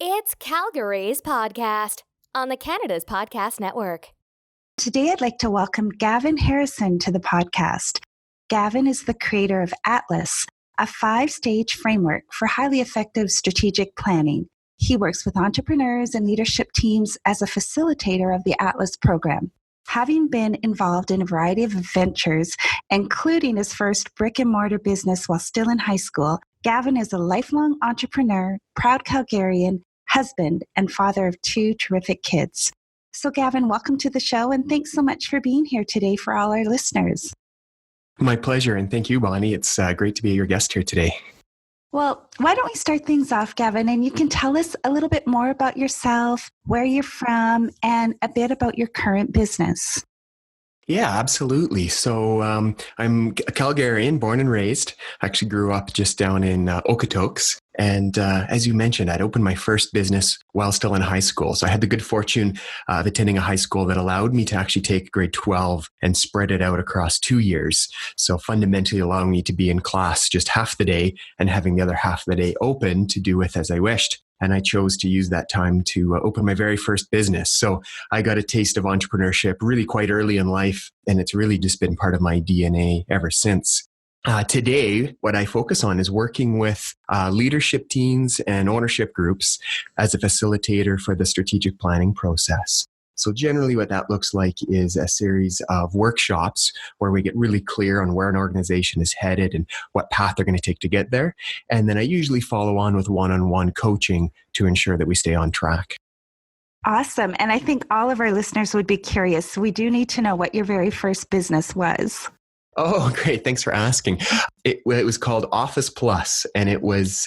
It's Calgary's podcast on the Canada's Podcast Network. Today, I'd like to welcome Gavin Harrison to the podcast. Gavin is the creator of ALTAS, a 5-stage framework for highly effective strategic planning. He works with entrepreneurs and leadership teams as a facilitator of the ALTAS program. Having been involved in a variety of ventures, including his first brick-and-mortar business while still in high school, Gavin is a lifelong entrepreneur, proud Calgarian, husband, and father of 2 terrific kids. So Gavin, welcome to the show, and thanks so much for being here today for all our listeners. My pleasure, and thank you, Bonnie. It's great to be your guest here today. Well, why don't we start things off, Gavin, and you can tell us a little bit more about yourself, where you're from, and a bit about your current business. Yeah, absolutely. So I'm a Calgarian, born and raised. I actually grew up just down in Okotoks. And as you mentioned, I'd opened my first business while still in high school. So I had the good fortune of attending a high school that allowed me to actually take grade 12 and spread it out across 2 years. So fundamentally allowing me to be in class just half the day and having the other half of the day open to do with as I wished. And I chose to use that time to open my very first business. So I got a taste of entrepreneurship really quite early in life, and it's really just been part of my DNA ever since. Today, what I focus on is working with leadership teams and ownership groups as a facilitator for the strategic planning process. So generally what that looks like is a series of workshops where we get really clear on where an organization is headed and what path they're going to take to get there. And then I usually follow on with one-on-one coaching to ensure that we stay on track. Awesome. And I think all of our listeners would be curious. We do need to know what your very first business was. Oh, great. Thanks for asking. It was called Office Plus, and it was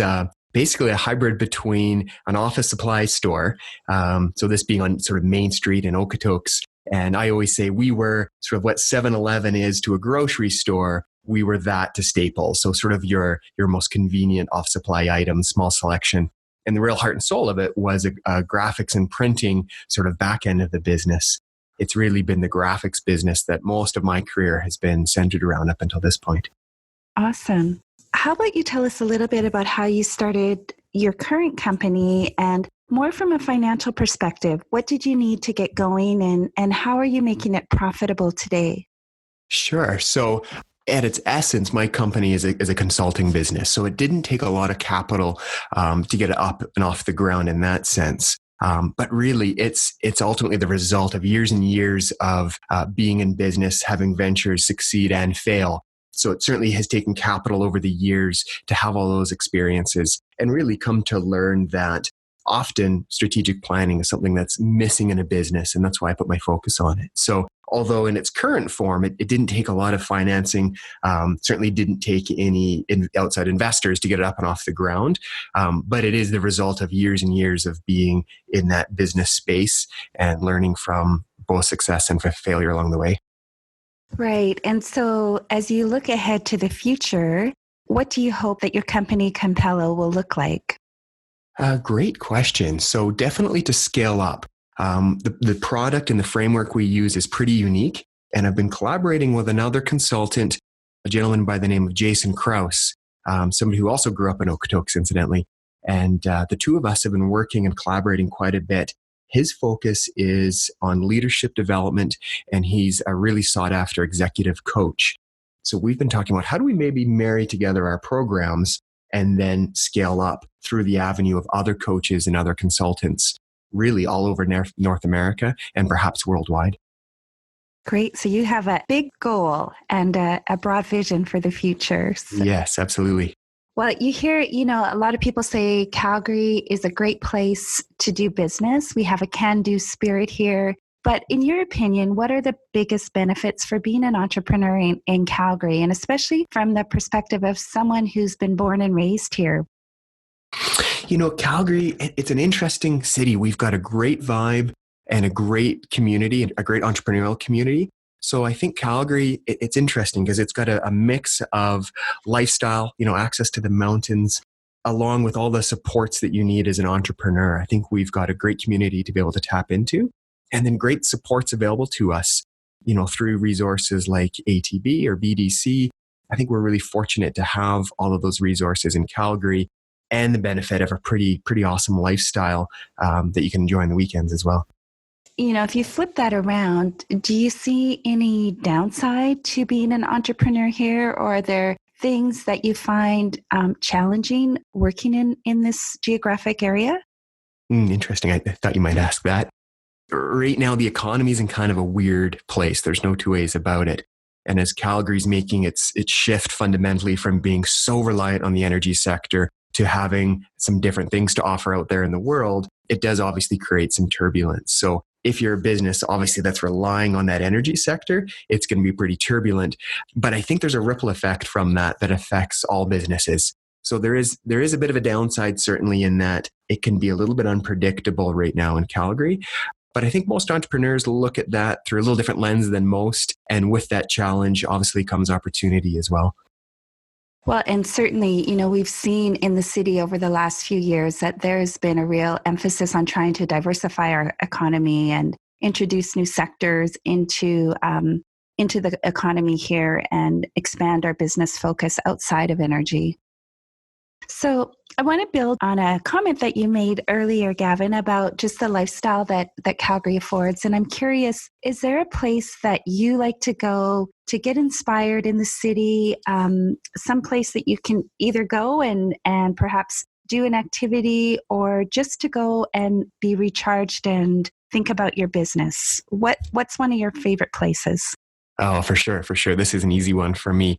basically a hybrid between an office supply store. So this being on sort of Main Street in Okotoks. And I always say we were sort of what 7-Eleven is to a grocery store. We were that to Staples. So sort of your most convenient office supply items, small selection. And the real heart and soul of it was a graphics and printing sort of back end of the business. It's really been the graphics business that most of my career has been centered around up until this point. Awesome. How about you tell us a little bit about how you started your current company and more from a financial perspective? What did you need to get going and how are you making it profitable today? Sure. So at its essence, my company is a consulting business. So it didn't take a lot of capital to get it up and off the ground in that sense. But really, it's ultimately the result of years and years of being in business, having ventures succeed and fail. So it certainly has taken capital over the years to have all those experiences and really come to learn that often strategic planning is something that's missing in a business. And that's why I put my focus on it. So although in its current form, it didn't take a lot of financing, certainly didn't take any outside investors to get it up and off the ground. But it is the result of years and years of being in that business space and learning from both success and failure along the way. Right. And so as you look ahead to the future, what do you hope that your company Compello will look like? Great question. So definitely to scale up. The product and the framework we use is pretty unique. And I've been collaborating with another consultant, a gentleman by the name of Jason Krause, somebody who also grew up in Okotoks, incidentally. And the two of us have been working and collaborating quite a bit. His focus is on leadership development, and he's a really sought after executive coach. So we've been talking about how do we maybe marry together our programs and then scale up through the avenue of other coaches and other consultants, really all over North America and perhaps worldwide. Great. So you have a big goal and a broad vision for the future. So, yes, absolutely. well, you hear, a lot of people say Calgary is a great place to do business. We have a can-do spirit here. But in your opinion, what are the biggest benefits for being an entrepreneur in Calgary, and especially from the perspective of someone who's been born and raised here? Calgary, it's an interesting city. We've got a great vibe and a great community, a great entrepreneurial community. So I think Calgary, it's interesting because it's got a mix of lifestyle, access to the mountains, along with all the supports that you need as an entrepreneur. I think we've got a great community to be able to tap into. And then great supports available to us, through resources like ATB or BDC. I think we're really fortunate to have all of those resources in Calgary and the benefit of a pretty awesome lifestyle that you can enjoy on the weekends as well. If you flip that around, do you see any downside to being an entrepreneur here, or are there things that you find challenging working in this geographic area? Interesting. I thought you might ask that. Right now, the economy is in kind of a weird place. There's no two ways about it. And as Calgary's making its shift fundamentally from being so reliant on the energy sector to having some different things to offer out there in the world, it does obviously create some turbulence. So if you're a business, obviously that's relying on that energy sector, it's going to be pretty turbulent. But I think there's a ripple effect from that affects all businesses. So there is a bit of a downside, certainly, in that it can be a little bit unpredictable right now in Calgary. But I think most entrepreneurs look at that through a little different lens than most. And with that challenge, obviously comes opportunity as well. Well, and certainly, we've seen in the city over the last few years that there's been a real emphasis on trying to diversify our economy and introduce new sectors into the economy here and expand our business focus outside of energy. So I want to build on a comment that you made earlier, Gavin, about just the lifestyle that Calgary affords. And I'm curious, is there a place that you like to go to get inspired in the city? Some place that you can either go and perhaps do an activity, or just to go and be recharged and think about your business? What's one of your favorite places? Oh, for sure. This is an easy one for me.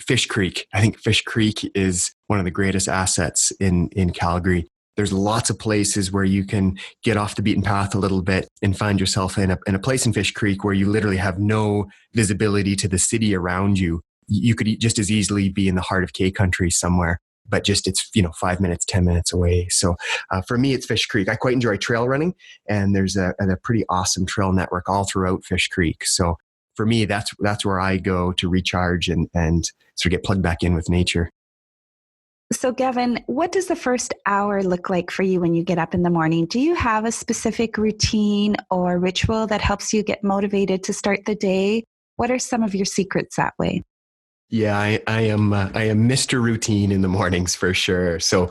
Fish Creek. I think Fish Creek is one of the greatest assets in Calgary. There's lots of places where you can get off the beaten path a little bit and find yourself in a place in Fish Creek where you literally have no visibility to the city around you. You could just as easily be in the heart of K country somewhere, but just it's 5 minutes, 10 minutes away. So for me, it's Fish Creek. I quite enjoy trail running, and there's a pretty awesome trail network all throughout Fish Creek. So for me, that's where I go to recharge and sort of get plugged back in with nature. So Gavin, what does the first hour look like for you when you get up in the morning? Do you have a specific routine or ritual that helps you get motivated to start the day? What are some of your secrets that way? Yeah, I am Mr. Routine in the mornings for sure. So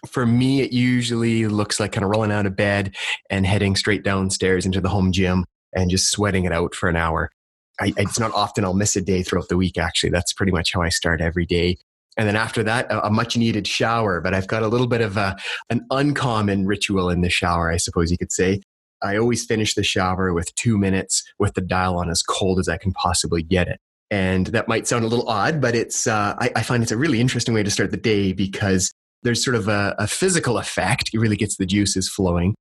for me, it usually looks like kind of rolling out of bed and heading straight downstairs into the home gym and just sweating it out for an hour. It's not often I'll miss a day throughout the week, actually. That's pretty much how I start every day. And then after that, a much needed shower. But I've got a little bit of an uncommon ritual in the shower, I suppose you could say. I always finish the shower with 2 minutes with the dial on as cold as I can possibly get it. And that might sound a little odd, but it's I find it's a really interesting way to start the day because there's sort of a physical effect. It really gets the juices flowing,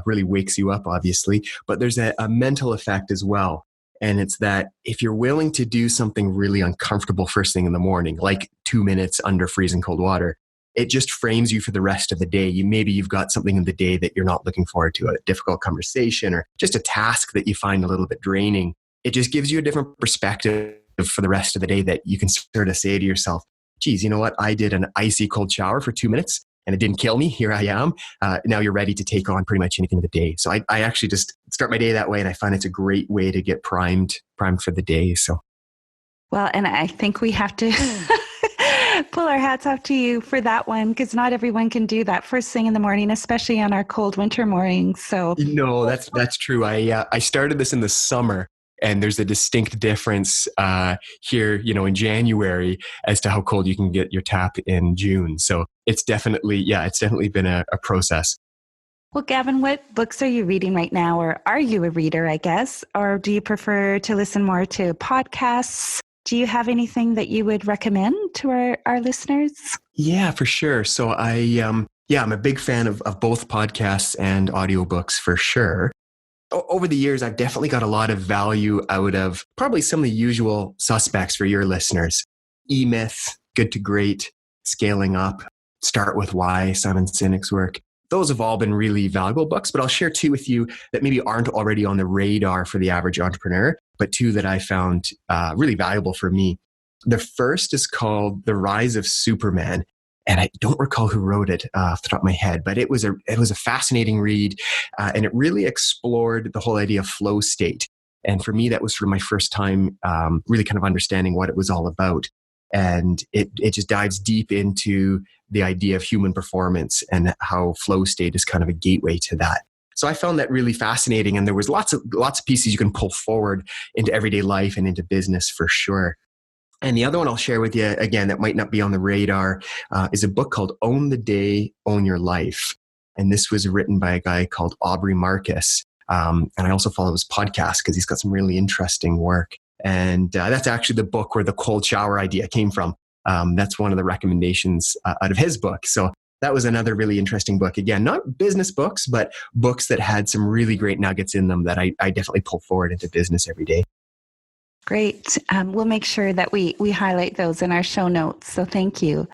really wakes you up, obviously. But there's a mental effect as well. And it's that if you're willing to do something really uncomfortable first thing in the morning, like 2 minutes under freezing cold water, it just frames you for the rest of the day. Maybe you've got something in the day that you're not looking forward to, a difficult conversation or just a task that you find a little bit draining. It just gives you a different perspective for the rest of the day that you can sort of say to yourself, geez, you know what? I did an icy cold shower for 2 minutes and it didn't kill me. Here I am. Now you're ready to take on pretty much anything of the day. So I actually just start my day that way. And I find it's a great way to get primed for the day. So. Well, and I think we have to pull our hats off to you for that one, because not everyone can do that first thing in the morning, especially on our cold winter mornings. So no, that's true. I started this in the summer. And there's a distinct difference here, in January as to how cold you can get your tap in June. So it's definitely been a process. Well, Gavin, what books are you reading right now? Or are you a reader, I guess? Or do you prefer to listen more to podcasts? Do you have anything that you would recommend to our listeners? Yeah, for sure. So I'm a big fan of both podcasts and audiobooks for sure. Over the years, I've definitely got a lot of value out of probably some of the usual suspects for your listeners. E-Myth, Good to Great, Scaling Up, Start With Why, Simon Sinek's work. Those have all been really valuable books, but I'll share two with you that maybe aren't already on the radar for the average entrepreneur, but two that I found really valuable for me. The first is called The Rise of Superman. And I don't recall who wrote it off the top of my head, but it was a fascinating read, and it really explored the whole idea of flow state. And for me, that was sort of my first time really kind of understanding what it was all about. And it just dives deep into the idea of human performance and how flow state is kind of a gateway to that. So I found that really fascinating, and there was lots of pieces you can pull forward into everyday life and into business for sure. And the other one I'll share with you, again, that might not be on the radar, is a book called Own the Day, Own Your Life. And this was written by a guy called Aubrey Marcus. And I also follow his podcast because he's got some really interesting work. And that's actually the book where the cold shower idea came from. That's one of the recommendations out of his book. So that was another really interesting book. Again, not business books, but books that had some really great nuggets in them that I definitely pull forward into business every day. Great. We'll make sure that we highlight those in our show notes. So thank you.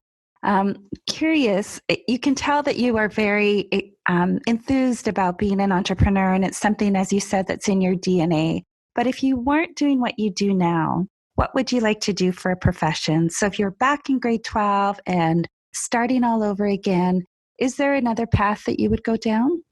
Curious, you can tell that you are very enthused about being an entrepreneur, and it's something, as you said, that's in your DNA. But if you weren't doing what you do now, what would you like to do for a profession? So if you're back in grade 12 and starting all over again, is there another path that you would go down?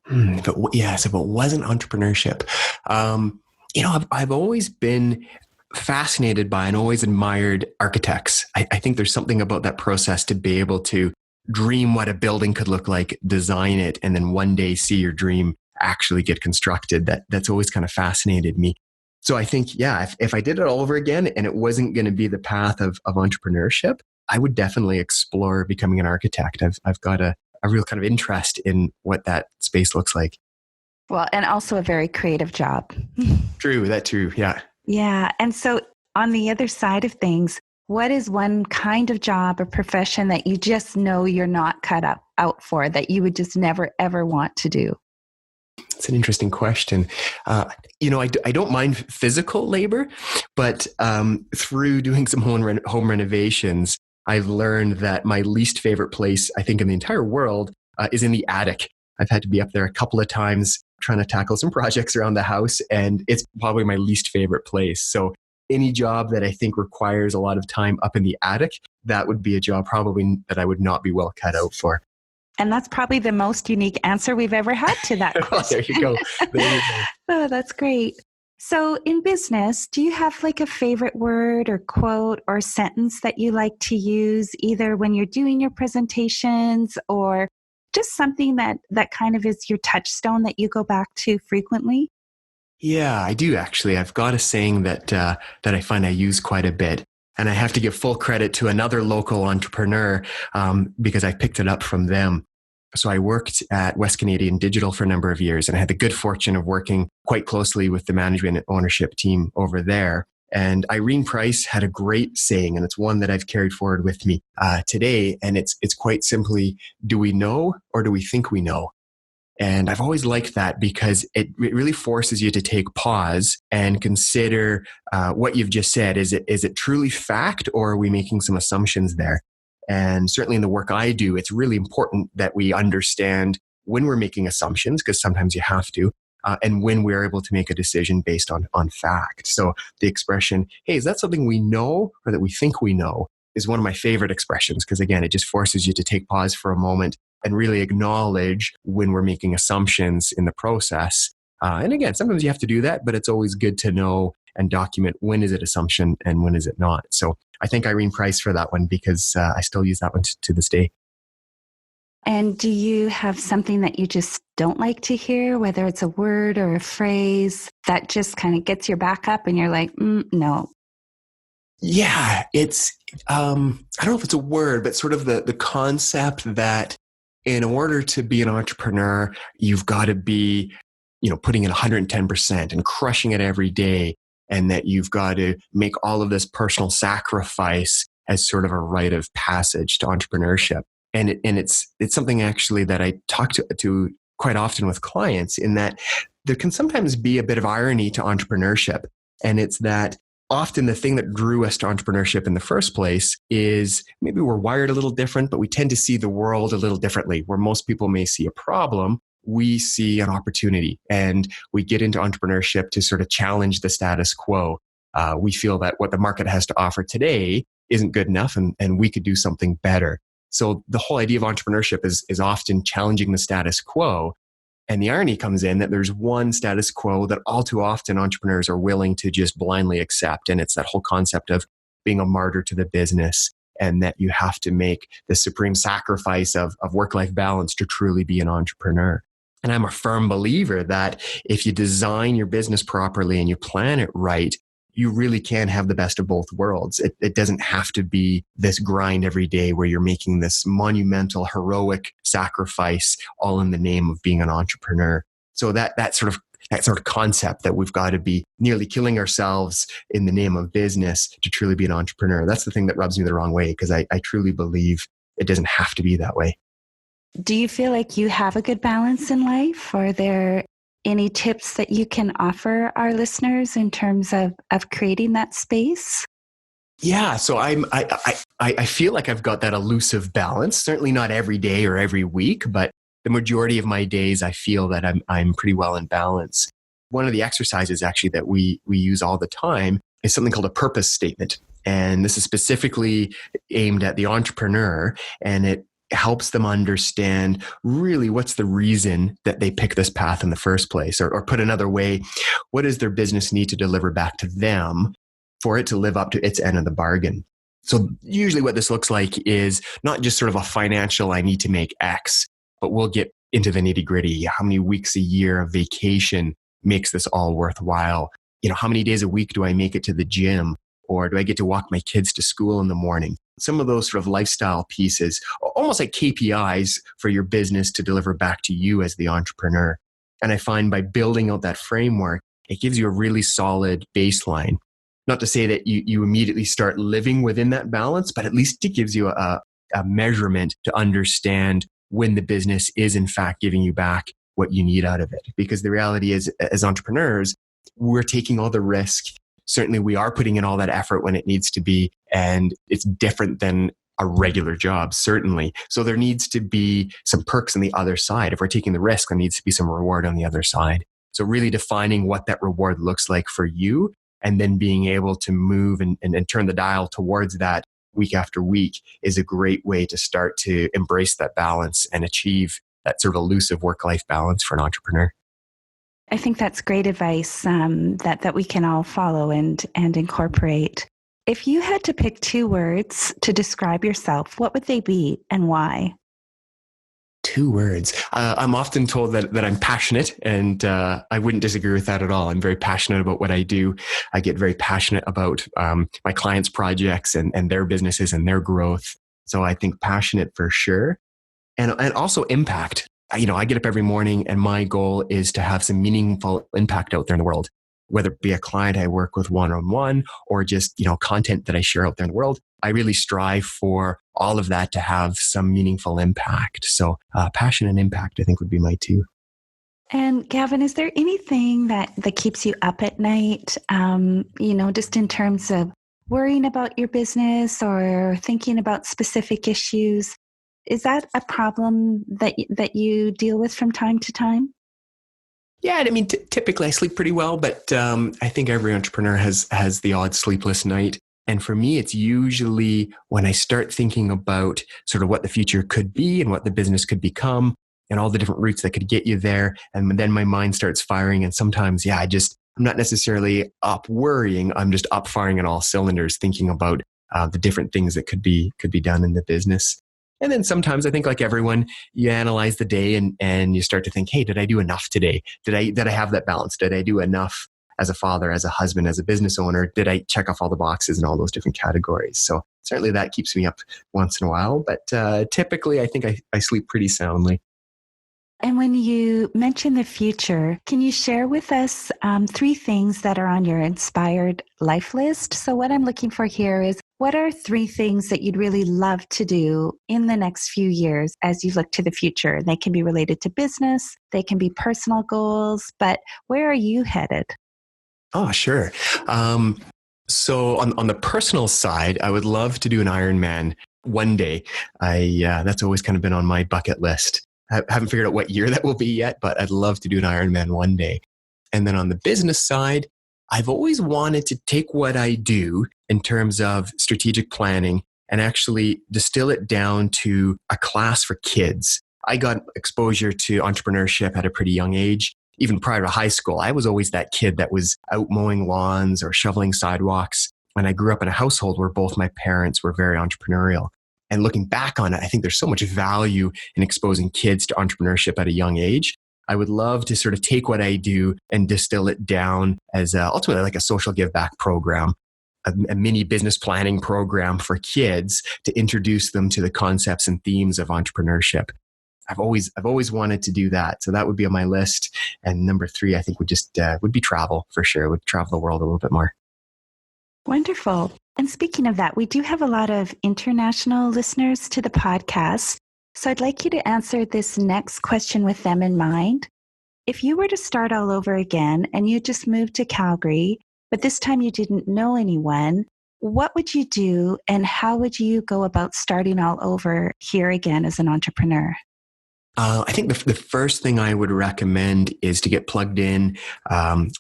If it wasn't entrepreneurship, I've always been fascinated by and always admired architects. I think there's something about that process to be able to dream what a building could look like, design it, and then one day see your dream actually get constructed. That's always kind of fascinated me. So I think, if I did it all over again and it wasn't going to be the path of entrepreneurship, I would definitely explore becoming an architect. I've got a real kind of interest in what that space looks like. Well, and also a very creative job. True, yeah. Yeah. And so on the other side of things, what is one kind of job or profession that you just know you're not cut out for, that you would just never, ever want to do? It's an interesting question. I don't mind physical labor, but through doing some home renovations, I've learned that my least favorite place, I think, in the entire world is in the attic. I've had to be up there a couple of times trying to tackle some projects around the house, and it's probably my least favorite place. So any job that I think requires a lot of time up in the attic, that would be a job probably that I would not be well cut out for. And that's probably the most unique answer we've ever had to that question. There you go. Oh, that's great. So in business, do you have like a favorite word or quote or sentence that you like to use either when you're doing your presentations or just something that kind of is your touchstone that you go back to frequently? Yeah, I do actually. I've got a saying that I find I use quite a bit. And I have to give full credit to another local entrepreneur because I picked it up from them. So I worked at West Canadian Digital for a number of years, and I had the good fortune of working quite closely with the management and ownership team over there. And Irene Price had a great saying, and it's one that I've carried forward with me today. And it's quite simply, do we know or do we think we know? And I've always liked that because it really forces you to take pause and consider what you've just said. Is it truly fact, or are we making some assumptions there? And certainly in the work I do, it's really important that we understand when we're making assumptions, because sometimes you have to, and when we're able to make a decision based on fact. So the expression, hey, is that something we know or that we think we know, is one of my favorite expressions, because again, it just forces you to take pause for a moment and really acknowledge when we're making assumptions in the process. And again, sometimes you have to do that, but it's always good to know and document when is it assumption and when is it not. So I thank Irene Price for that one because I still use that one to this day. And do you have something that you just don't like to hear, whether it's a word or a phrase that just kind of gets your back up and you're like, no? Yeah, it's, I don't know if it's a word, but sort of the concept that in order to be an entrepreneur, you've got to be, putting in 110% and crushing it every day. And that you've got to make all of this personal sacrifice as sort of a rite of passage to entrepreneurship. And it's something actually that I talk to quite often with clients, in that there can sometimes be a bit of irony to entrepreneurship. And it's that often the thing that drew us to entrepreneurship in the first place is maybe we're wired a little different, but we tend to see the world a little differently. Where most people may see a problem, we see an opportunity, and we get into entrepreneurship to sort of challenge the status quo. We feel that what the market has to offer today isn't good enough, and we could do something better. So the whole idea of entrepreneurship is often challenging the status quo. And the irony comes in that there's one status quo that all too often entrepreneurs are willing to just blindly accept. And it's that whole concept of being a martyr to the business and that you have to make the supreme sacrifice of work-life balance to truly be an entrepreneur. And I'm a firm believer that if you design your business properly and you plan it right, you really can have the best of both worlds. It doesn't have to be this grind every day where you're making this monumental, heroic sacrifice all in the name of being an entrepreneur. So that sort of concept that we've got to be nearly killing ourselves in the name of business to truly be an entrepreneur, that's the thing that rubs me the wrong way, because I truly believe it doesn't have to be that way. Do you feel like you have a good balance in life? Are there any tips that you can offer our listeners in terms of creating that space? Yeah, so I feel like I've got that elusive balance. Certainly not every day or every week, but the majority of my days, I feel that I'm pretty well in balance. One of the exercises actually that we use all the time is something called a purpose statement. And this is specifically aimed at the entrepreneur, and it helps them understand really what's the reason that they pick this path in the first place. Or put another way, what does their business need to deliver back to them for it to live up to its end of the bargain? So usually what this looks like is not just sort of a financial, I need to make X, but we'll get into the nitty gritty. How many weeks a year of vacation makes this all worthwhile? How many days a week do I make it to the gym? Or do I get to walk my kids to school in the morning? Some of those sort of lifestyle pieces, almost like KPIs for your business to deliver back to you as the entrepreneur. And I find by building out that framework, it gives you a really solid baseline. Not to say that you immediately start living within that balance, but at least it gives you a measurement to understand when the business is in fact giving you back what you need out of it. Because the reality is, as entrepreneurs, we're taking all the risk. Certainly we are putting in all that effort when it needs to be, and it's different than a regular job, certainly. So there needs to be some perks on the other side. If we're taking the risk, there needs to be some reward on the other side. So really defining what that reward looks like for you, and then being able to move and turn the dial towards that week after week is a great way to start to embrace that balance and achieve that sort of elusive work-life balance for an entrepreneur. I think that's great advice that we can all follow and incorporate. If you had to pick 2 words to describe yourself, what would they be and why? 2 words. I'm often told that I'm passionate, and I wouldn't disagree with that at all. I'm very passionate about what I do. I get very passionate about my clients' projects and their businesses and their growth. So I think passionate for sure. And also impact. I get up every morning and my goal is to have some meaningful impact out there in the world, whether it be a client I work with one-on-one or just, content that I share out there in the world. I really strive for all of that to have some meaningful impact. So passion and impact, I think, would be my 2. And Gavin, is there anything that keeps you up at night, just in terms of worrying about your business or thinking about specific issues? Is that a problem that you deal with from time to time? Yeah, I mean, typically I sleep pretty well, but I think every entrepreneur has the odd sleepless night. And for me, it's usually when I start thinking about sort of what the future could be and what the business could become and all the different routes that could get you there. And then my mind starts firing. And sometimes, I'm not necessarily up worrying. I'm just up firing on all cylinders, thinking about the different things that could be done in the business. And then sometimes I think, like everyone, you analyze the day and you start to think, hey, did I do enough today? Did I have that balance? Did I do enough as a father, as a husband, as a business owner? Did I check off all the boxes in all those different categories? So certainly that keeps me up once in a while. But typically I think I sleep pretty soundly. And when you mention the future, can you share with us 3 things that are on your inspired life list? So what I'm looking for here is, what are 3 things that you'd really love to do in the next few years as you look to the future? They can be related to business, they can be personal goals, but where are you headed? Oh, sure. So on the personal side, I would love to do an Ironman one day. That's always kind of been on my bucket list. I haven't figured out what year that will be yet, but I'd love to do an Ironman one day. And then on the business side, I've always wanted to take what I do in terms of strategic planning and actually distill it down to a class for kids. I got exposure to entrepreneurship at a pretty young age. Even prior to high school, I was always that kid that was out mowing lawns or shoveling sidewalks. And I grew up in a household where both my parents were very entrepreneurial. And looking back on it, I think there's so much value in exposing kids to entrepreneurship at a young age. I would love to sort of take what I do and distill it down as ultimately like a social give back program, a mini business planning program for kids to introduce them to the concepts and themes of entrepreneurship. I've always wanted to do that. So that would be on my list. And number 3, I think would be travel for sure. Would travel the world a little bit more. Wonderful. And speaking of that, we do have a lot of international listeners to the podcast. So I'd like you to answer this next question with them in mind. If you were to start all over again and you just moved to Calgary, but this time you didn't know anyone, what would you do and how would you go about starting all over here again as an entrepreneur? I think the first thing I would recommend is to get plugged in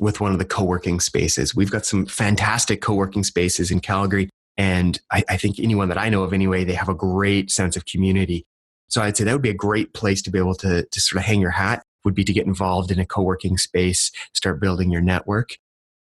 with one of the co-working spaces. We've got some fantastic co-working spaces in Calgary, and I think anyone that I know of anyway, they have a great sense of community. So I'd say that would be a great place to be able to sort of hang your hat, would be to get involved in a co-working space, start building your network,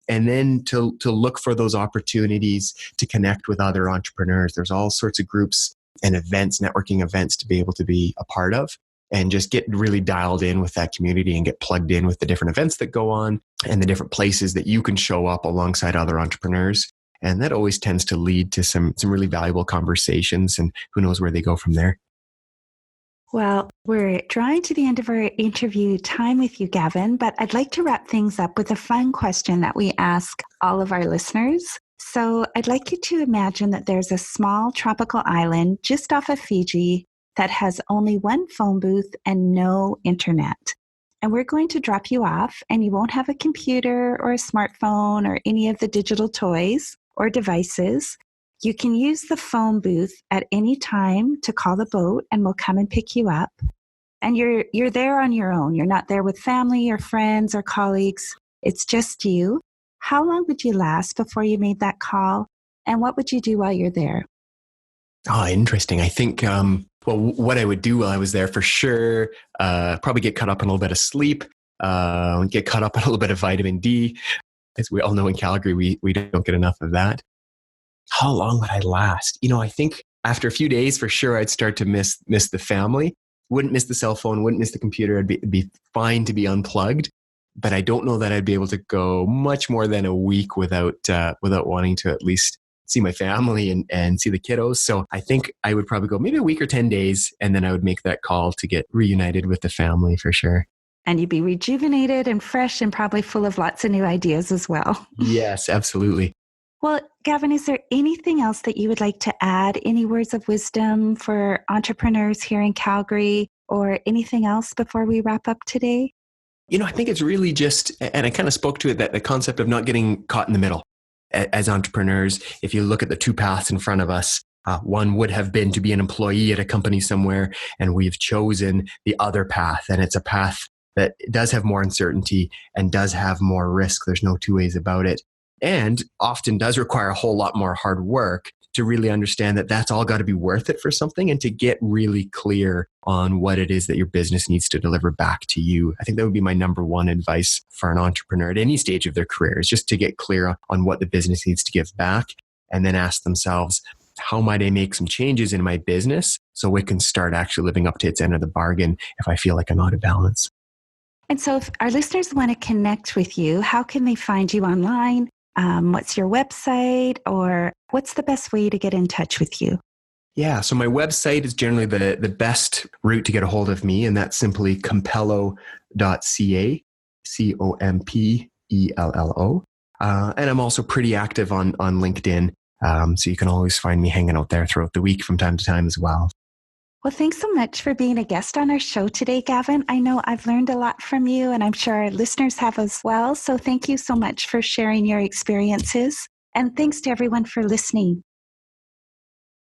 and then to look for those opportunities to connect with other entrepreneurs. There's all sorts of groups and events, networking events to be able to be a part of. And just get really dialed in with that community and get plugged in with the different events that go on and the different places that you can show up alongside other entrepreneurs. And that always tends to lead to some really valuable conversations, and who knows where they go from there. Well, we're drawing to the end of our interview time with you, Gavin, but I'd like to wrap things up with a fun question that we ask all of our listeners. So I'd like you to imagine that there's a small tropical island just off of Fiji that has only one phone booth and no internet. And we're going to drop you off, and you won't have a computer or a smartphone or any of the digital toys or devices. You can use the phone booth at any time to call the boat, and we'll come and pick you up. And you're there on your own. You're not there with family or friends or colleagues. It's just you. How long would you last before you made that call? And what would you do while you're there? Oh, interesting. I think, what I would do while I was there for sure, probably get caught up in a little bit of sleep, get caught up in a little bit of vitamin D. As we all know, in Calgary, we don't get enough of that. How long would I last? I think after a few days, for sure, I'd start to miss the family. Wouldn't miss the cell phone, wouldn't miss the computer. It'd be fine to be unplugged. But I don't know that I'd be able to go much more than a week without wanting to at least see my family and see the kiddos. So I think I would probably go maybe a week or 10 days, and then I would make that call to get reunited with the family for sure. And you'd be rejuvenated and fresh and probably full of lots of new ideas as well. Yes, absolutely. Well, Gavin, is there anything else that you would like to add? Any words of wisdom for entrepreneurs here in Calgary, or anything else before we wrap up today? I think it's really just, and I kind of spoke to it, that the concept of not getting caught in the middle. As entrepreneurs, if you look at the two paths in front of us, one would have been to be an employee at a company somewhere, and we've chosen the other path. And it's a path that does have more uncertainty and does have more risk. There's no two ways about it. And often does require a whole lot more hard work to really understand that that's all got to be worth it for something, and to get really clear on what it is that your business needs to deliver back to you. I think that would be my number one advice for an entrepreneur at any stage of their career, is just to get clear on what the business needs to give back, and then ask themselves, how might I make some changes in my business so it can start actually living up to its end of the bargain if I feel like I'm out of balance? And so if our listeners want to connect with you, how can they find you online? What's your website, or what's the best way to get in touch with you? Yeah, so my website is generally the best route to get a hold of me, and that's simply compello.ca, COMPELLO. And I'm also pretty active on LinkedIn, so you can always find me hanging out there throughout the week from time to time as well. Well, thanks so much for being a guest on our show today, Gavin. I know I've learned a lot from you, and I'm sure our listeners have as well. So thank you so much for sharing your experiences. And thanks to everyone for listening.